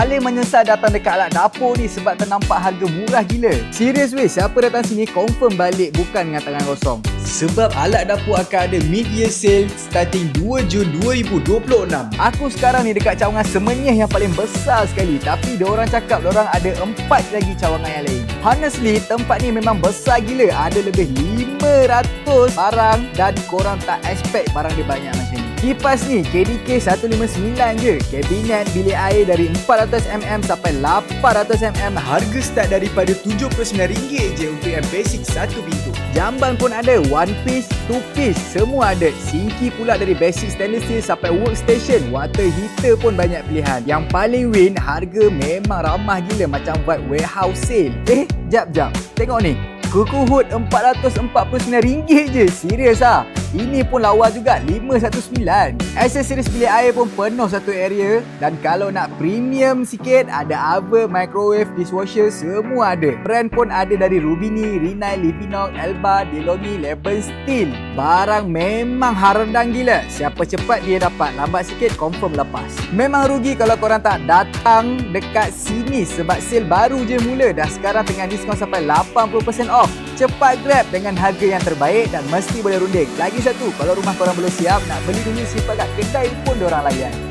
Paling menyesal datang dekat alat dapur ni sebab ternampak harga murah gila. Serius weh, siapa datang sini confirm balik bukan dengan tangan kosong. Sebab alat dapur akan ada mid-year sale starting 2 Jun 2026. Aku sekarang ni dekat cawangan Semenyih yang paling besar sekali. Tapi diorang cakap diorang ada 4 lagi cawangan yang lain. Honestly, tempat ni memang besar gila. Ada lebih 500 barang dan korang tak expect barang dia banyak macam ni. Kipas ni KDK 159 je. Kabinet bilik air dari 400mm sampai 800mm. Harga start daripada RM79 je untuk yang basic satu pintu. Jamban pun ada, one piece, two piece, semua ada. Sinki pula dari basic stainless steel sampai workstation. Water heater pun banyak pilihan. Yang paling win, harga memang ramah gila macam vibe warehouse sale. Jap. Tengok ni. Kuku hood RM449 je. Serius ah. Ini pun lawa juga, 519. Aksesoris bilik air pun penuh satu area. Dan kalau nak premium sikit, ada oven, microwave, dishwasher, semua ada. Brand pun ada dari Rubini, Rinnai, Livinox, Elba, DeLonghi, Leben Steel. Barang memang harandang gila. Siapa cepat dia dapat, lambat sikit confirm lepas. Memang rugi kalau korang tak datang dekat sini sebab sale baru je mula. Dah sekarang tengah diskaun sampai 80% off. Cepat grab dengan harga yang terbaik dan mesti boleh runding. Lagi satu, kalau rumah korang belum siap, nak beli dulu simpan kat kedai pun diorang layan.